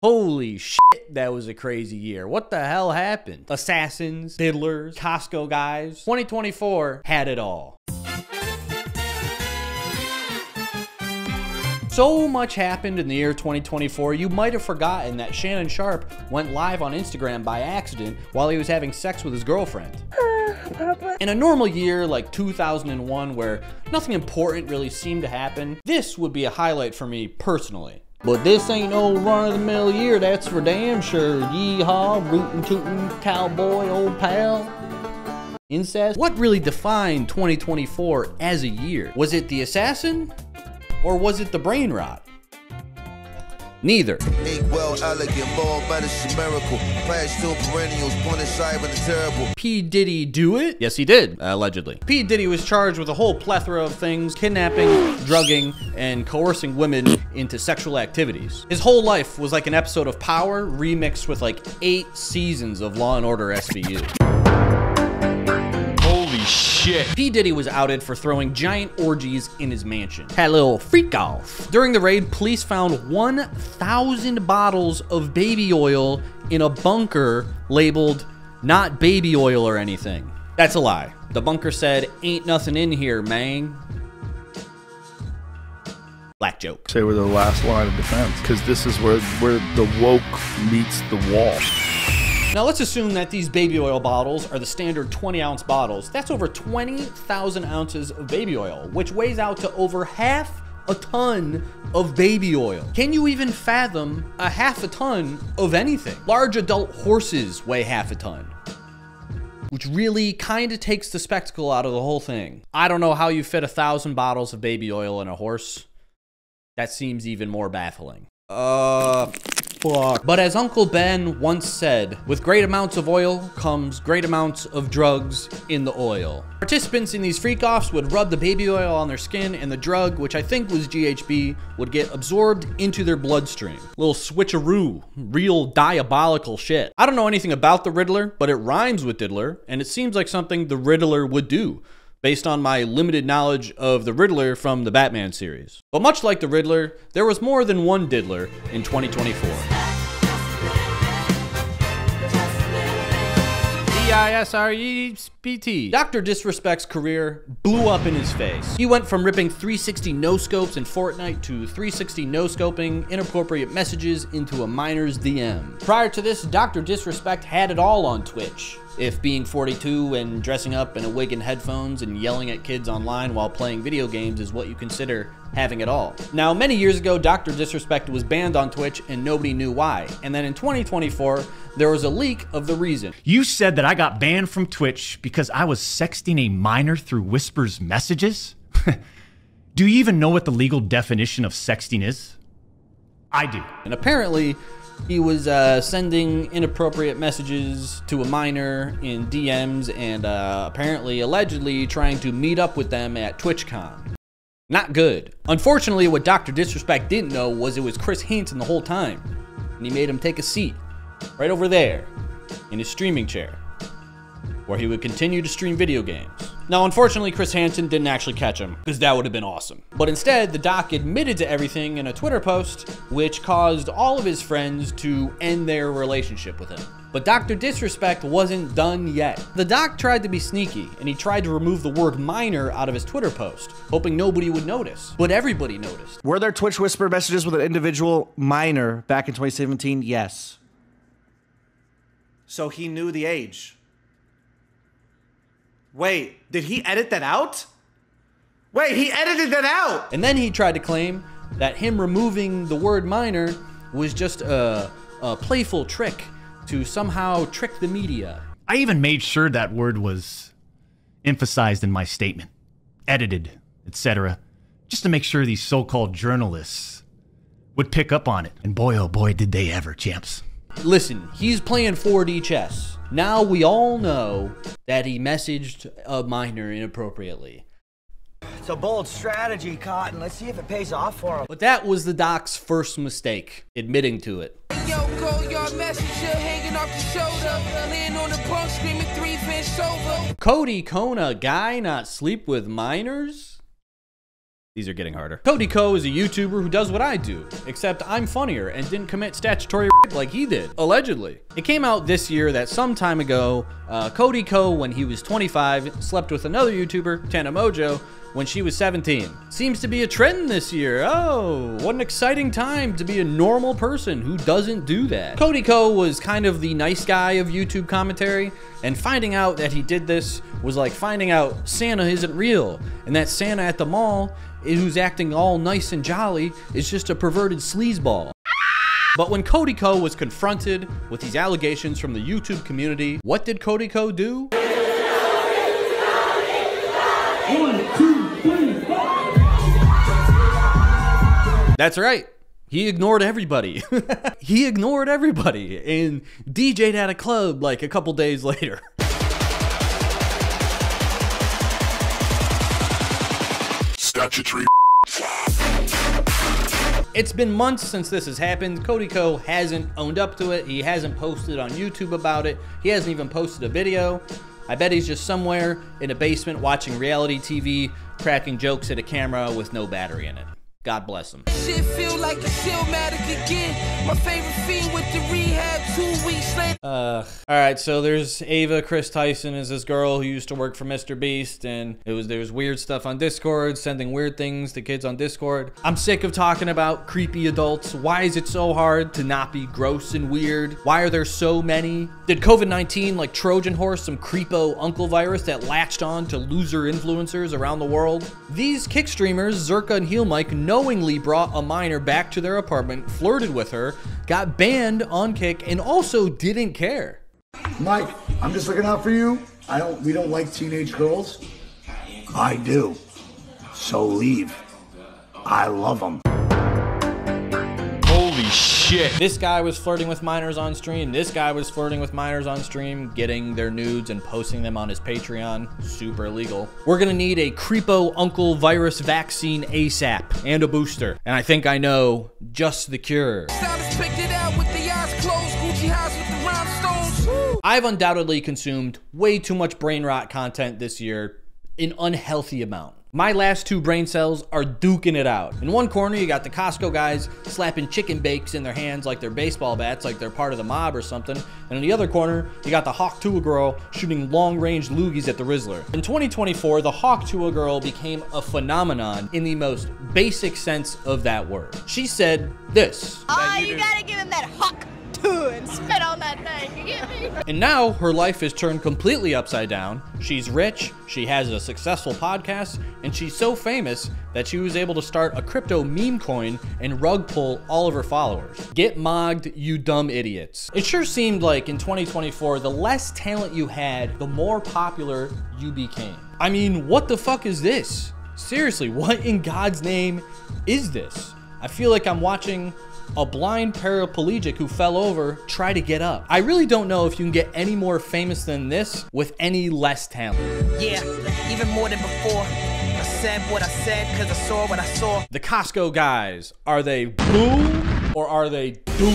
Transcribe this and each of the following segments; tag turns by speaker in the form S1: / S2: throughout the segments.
S1: Holy shit, that was a crazy year. What the hell happened? Assassins, diddlers, Costco guys. 2024 had it all. So much happened in the year 2024, you might have forgotten that Shannon Sharpe went live on Instagram by accident while he was having sex with his girlfriend. In a normal year like 2001, where nothing important really seemed to happen, this would be a highlight for me personally. But this ain't no run-of-the-mill year, that's for damn sure. Yeehaw, rootin' tootin' cowboy, old pal. Incest? What really defined 2024 as a year? Was it the assassin? Or was it the brain rot? Neither. P. Diddy do it? Yes, he did, allegedly. P. Diddy was charged with a whole plethora of things: kidnapping, drugging, and coercing women into sexual activities. His whole life was like an episode of Power remixed with like 8 seasons of Law & Order SVU. Shit. P. Diddy was outed for throwing giant orgies in his mansion. Had a little freak off. During the raid, police found 1,000 bottles of baby oil in a bunker labeled not baby oil or anything. That's a lie. The bunker said, "Ain't nothing in here, man." Black joke.
S2: Say we're the last line of defense, because this is where the woke meets the wall.
S1: Now let's assume that these baby oil bottles are the standard 20-ounce bottles. That's over 20,000 ounces of baby oil, which weighs out to over half a ton of baby oil. Can you even fathom a half a ton of anything? Large adult horses weigh half a ton, which really kind of takes the spectacle out of the whole thing. I don't know how you fit 1,000 bottles of baby oil in a horse. That seems even more baffling. But as Uncle Ben once said, with great amounts of oil comes great amounts of drugs in the oil. Participants in these freak-offs would rub the baby oil on their skin, and the drug, which I think was GHB, would get absorbed into their bloodstream. Little switcheroo, real diabolical shit. I don't know anything about the Riddler, but it rhymes with diddler, and it seems like something the Riddler would do, based on my limited knowledge of the Riddler from the Batman series. But much like the Riddler, there was more than one diddler in 2024. D-I-S-R-E-S-P-T. Dr. Disrespect's career blew up in his face. He went from ripping 360 no-scopes in Fortnite to 360 no-scoping inappropriate messages into a minor's DM. Prior to this, Dr. Disrespect had it all on Twitch. If being 42 and dressing up in a wig and headphones and yelling at kids online while playing video games is what you consider having it all. Now, many years ago, Dr. Disrespect was banned on Twitch and nobody knew why. And then in 2024, there was a leak of the reason.
S3: You said that I got banned from Twitch because I was sexting a minor through Whisper's messages? Do you even know what the legal definition of sexting is? I do.
S1: And apparently, he was sending inappropriate messages to a minor in DMs and apparently, allegedly, trying to meet up with them at TwitchCon. Not good. Unfortunately, what Dr. Disrespect didn't know was it was Chris Hansen the whole time. And he made him take a seat right over there in his streaming chair, where he would continue to stream video games. Now, unfortunately, Chris Hansen didn't actually catch him, because that would have been awesome. But instead, the doc admitted to everything in a Twitter post, which caused all of his friends to end their relationship with him. But Dr. Disrespect wasn't done yet. The doc tried to be sneaky, and he tried to remove the word minor out of his Twitter post, hoping nobody would notice. But everybody noticed.
S4: Were there Twitch Whisper messages with an individual minor back in 2017? Yes. So he knew the age. Wait, did he edit that out? Wait, he edited that out!
S1: And then he tried to claim that him removing the word minor was just a playful trick to somehow trick the media.
S3: I even made sure that word was emphasized in my statement, edited, etc., just to make sure these so-called journalists would pick up on it. And boy, oh boy, did they ever, champs.
S1: Listen, he's playing 4D chess. Now we all know that he messaged a minor inappropriately.
S5: It's a bold strategy, Cotton. Let's see if it pays off for him.
S1: But that was the doc's first mistake, admitting to it.
S6: Yo, go your messenger hanging off the shoulder, laying on the bunk screaming 3 fish over.
S1: Cody Co, a guy not sleep with minors? These are getting harder. Cody Co is a YouTuber who does what I do, except I'm funnier and didn't commit statutory rape like he did, allegedly. It came out this year that some time ago, Cody Co, when he was 25, slept with another YouTuber, Tana Mojo, when she was 17. Seems to be a trend this year. Oh, what an exciting time to be a normal person who doesn't do that. Cody Co was kind of the nice guy of YouTube commentary, and finding out that he did this was like finding out Santa isn't real, and that Santa at the mall, who's acting all nice and jolly, is just a perverted sleazeball. But when Cody Co was confronted with these allegations from the YouTube community, what did Cody Co do?
S7: 1, 2, 3, 4.
S1: That's right. He ignored everybody. He ignored everybody and DJ'd at a club like a couple days later.
S2: Statutory.
S1: It's been months since this has happened. Cody Co hasn't owned up to it. He hasn't posted on YouTube about it. He hasn't even posted a video. I bet he's just somewhere in a basement watching reality TV, cracking jokes at a camera with no battery in it. God bless him.
S6: Shit feel like a Silmatic again. My favorite fiend with the rehab 2 weeks later.
S1: Alright, so there's Ava. Chris Tyson is this girl who used to work for Mr. Beast, and there's weird stuff on Discord, sending weird things to kids on Discord. I'm sick of talking about creepy adults. Why is it so hard to not be gross and weird? Why are there so many? Did COVID-19 like Trojan horse some creepo uncle virus that latched on to loser influencers around the world? These kick streamers, Zerka and Heel Mike, knowingly brought a minor back to their apartment, flirted with her, got banned on Kick, and also didn't care.
S8: Mike, I'm just looking out for you. We don't like teenage girls. I do. So leave. I love them.
S3: Holy shit.
S1: This guy was flirting with minors on stream. This guy was flirting with minors on stream, getting their nudes and posting them on his Patreon. Super illegal. We're gonna need a creepo uncle virus vaccine ASAP and a booster. And I think I know just the cure.
S6: Picked it out with the eyes closed, Gucci house with the rhinestones. Woo.
S1: I've undoubtedly consumed way too much brain rot content this year, an unhealthy amount. My last 2 brain cells are duking it out. In one corner, you got the Costco guys slapping chicken bakes in their hands like they're baseball bats, like they're part of the mob or something. And in the other corner, you got the Haw Tua Girl shooting long-range loogies at the Rizzler. In 2024, the Haw Tua Girl became a phenomenon in the most basic sense of that word. She said this.
S9: Oh, you gotta give him that hawk too and spit on that thing, you get me?
S1: And now her life is turned completely upside down. She's rich, she has a successful podcast, and she's so famous that she was able to start a crypto meme coin and rug pull all of her followers. Get mogged, you dumb idiots. It sure seemed like in 2024, the less talent you had, the more popular you became. I mean, what the fuck is this? Seriously, what in God's name is this? I feel like I'm watching a blind paraplegic who fell over try to get up. I really don't know if you can get any more famous than this with any less talent.
S5: Yeah, even more than before. I said what I said because I saw what I saw.
S1: The Costco Guys, are they boom or are they doom?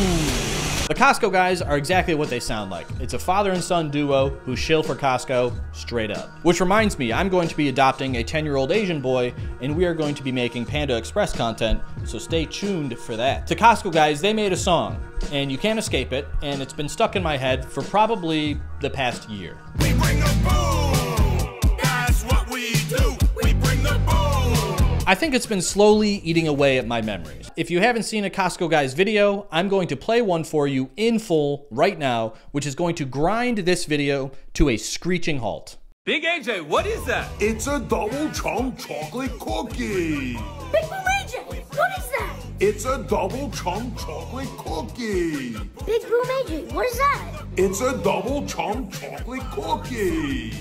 S1: The Costco Guys are exactly what they sound like. It's a father and son duo who shill for Costco straight up. Which reminds me, I'm going to be adopting a 10-year-old Asian boy, and we are going to be making Panda Express content, so stay tuned for that. The Costco Guys, they made a song, and you can't escape it, and it's been stuck in my head for probably the past year.
S10: We bring the boom, that's what we do, we bring the boom.
S1: I think it's been slowly eating away at my memories. If you haven't seen a Costco Guys video, I'm going to play one for you in full right now, which is going to grind this video to a screeching halt.
S4: Big AJ, what is that?
S10: It's a double chunk chocolate cookie.
S9: Big Boom AJ, what is that?
S10: It's a double chunk chocolate cookie.
S9: Big Boom AJ, what is that?
S10: It's a double chunk chocolate cookie.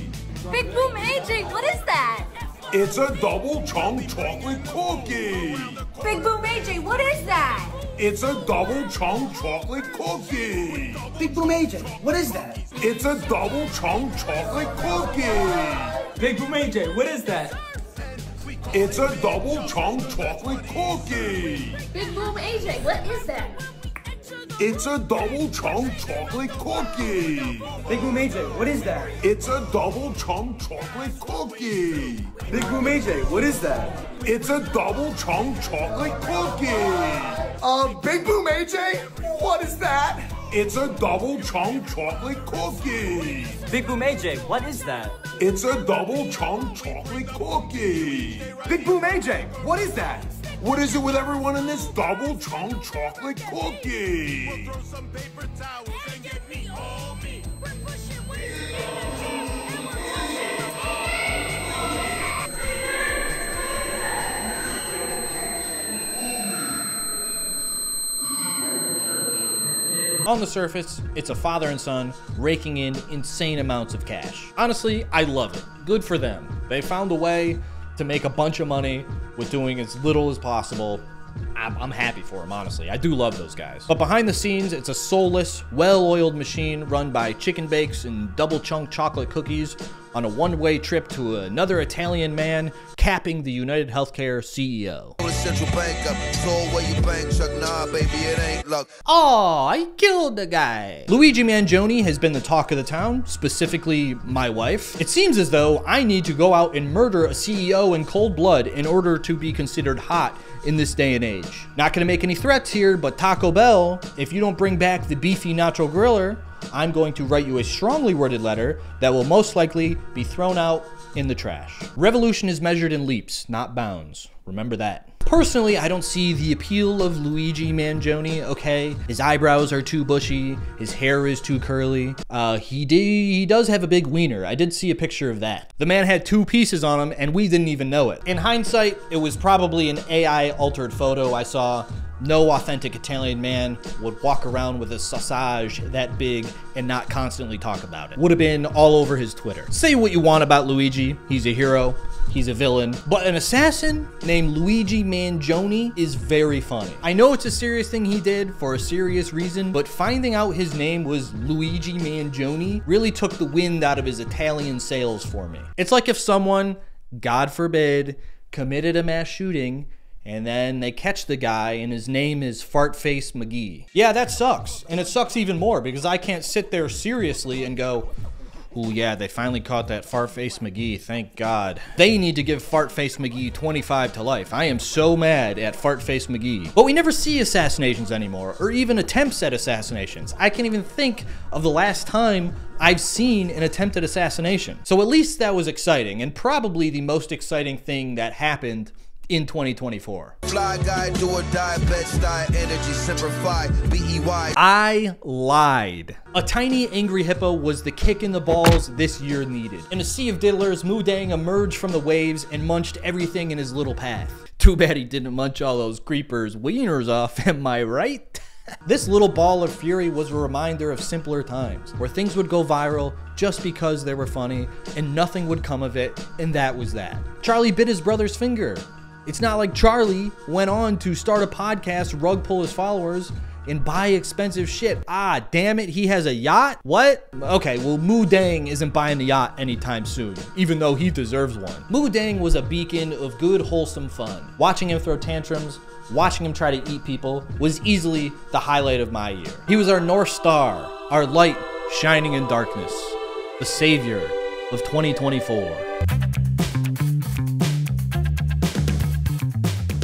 S9: Big Boom AJ, what is that?
S10: It's a double chunk chocolate cookie.
S9: Big Boom AJ, what is that?
S10: It's a double chunk chocolate cookie.
S5: Big Boom AJ, what is that?
S10: It's a double chunk chocolate cookie.
S4: Big Boom AJ, what is that?
S10: It's a double chunk chocolate cookie.
S9: Big Boom AJ, what is that?
S10: It's a double chunk chocolate cookie.
S4: Big Boom AJ, what is that?
S10: It's a double chunk chocolate cookie.
S4: Big Boom AJ, what is that?
S10: It's a double chunk chocolate cookie.
S4: Big Boom AJ, what is that?
S10: It's a double chunk chocolate cookie.
S4: Big Boom AJ, what is that?
S10: It's a double chunk chocolate cookie.
S4: Big Boom AJ, what is that?
S10: What is it with everyone in this double chunk chocolate cookie?
S1: On the surface, it's a father and son raking in insane amounts of cash. Honestly, I love it. Good for them. They found a way to make a bunch of money with doing as little as possible. I'm happy for them, honestly. I do love those guys. But behind the scenes, it's a soulless, well-oiled machine run by chicken bakes and double chunk chocolate cookies on a one-way trip to another Italian man capping the United Healthcare CEO. Oh, I killed the guy. Luigi Manon has been the talk of the town, specifically my wife. It seems as though I need to go out and murder a CEO in cold blood in order to be considered hot in this day and age. Not gonna make any threats here, but Taco Bell, if you don't bring back the beefy nacho griller, I'm going to write you a strongly worded letter that will most likely be thrown out in the trash. Revolution is measured in leaps, not bounds. Remember that. Personally, I don't see the appeal of Luigi Manon, okay? His eyebrows are too bushy, his hair is too curly. He does have a big wiener. I did see a picture of that. The man had 2 pieces on him and we didn't even know it. In hindsight, it was probably an AI altered photo I saw. No authentic Italian man would walk around with a sausage that big and not constantly talk about it. Would have been all over his Twitter. Say what you want about Luigi. He's a hero. He's a villain. But an assassin named Luigi Manon is very funny. I know it's a serious thing he did for a serious reason, but finding out his name was Luigi Manon really took the wind out of his Italian sails for me. It's like if someone, God forbid, committed a mass shooting and then they catch the guy and his name is Fartface McGee. Yeah, that sucks. And it sucks even more because I can't sit there seriously and go, ooh, yeah, they finally caught that Fartface McGee, thank God. They need to give Fartface McGee 25 to life. I am so mad at Fartface McGee. But we never see assassinations anymore, or even attempts at assassinations. I can't even think of the last time I've seen an attempted assassination. So at least that was exciting, and probably the most exciting thing that happened in 2024.
S11: Fly guy, do or die, Bed-Stuy, energy, simplify, B-E-Y.
S1: I lied. A tiny angry hippo was the kick in the balls this year needed. In a sea of diddlers, Mudang emerged from the waves and munched everything in his little path. Too bad he didn't munch all those creepers' wieners off, am I right? This little ball of fury was a reminder of simpler times, where things would go viral just because they were funny, and nothing would come of it, and that was that. Charlie bit his brother's finger. It's not like Charlie went on to start a podcast, rug pull his followers, and buy expensive shit. Ah, damn it, he has a yacht? What? Okay, well, Mudang isn't buying a yacht anytime soon, even though he deserves one. Mudang was a beacon of good, wholesome fun. Watching him throw tantrums, watching him try to eat people, was easily the highlight of my year. He was our North Star, our light shining in darkness, the savior of 2024.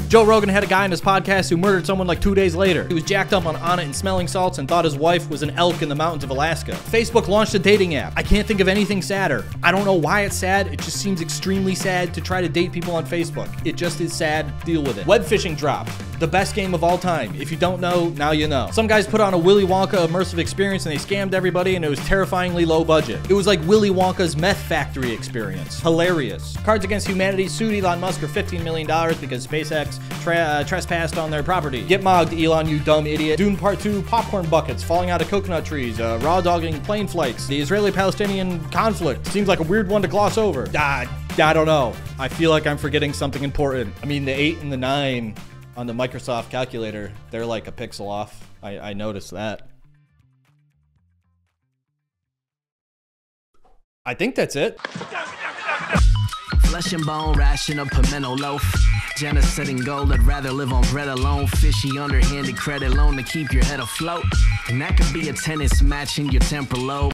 S1: Joe Rogan had a guy on his podcast who murdered someone like 2 days later. He was jacked up on Onnit and smelling salts and thought his wife was an elk in the mountains of Alaska. Facebook launched a dating app. I can't think of anything sadder. I don't know why it's sad. It just seems extremely sad to try to date people on Facebook. It just is sad. Deal with it. Web fishing dropped. The best game of all time. If you don't know, now you know. Some guys put on a Willy Wonka immersive experience and they scammed everybody and it was terrifyingly low budget. It was like Willy Wonka's meth factory experience. Hilarious. Cards Against Humanity sued Elon Musk for $15 million because SpaceX trespassed on their property. Get mogged, Elon, you dumb idiot. Dune Part 2, popcorn buckets falling out of coconut trees, raw dogging plane flights. The Israeli-Palestinian conflict seems like a weird one to gloss over. I don't know. I feel like I'm forgetting something important. I mean, the 8 and the 9 on the Microsoft calculator, they're like a pixel off. I noticed that. I think that's it.
S12: Flesh and bone, ration of pimento loaf. Jenna setting gold, I'd rather live on bread alone. Fishy underhanded credit loan to keep your head afloat. And that could be a tennis match in your temporal lobe.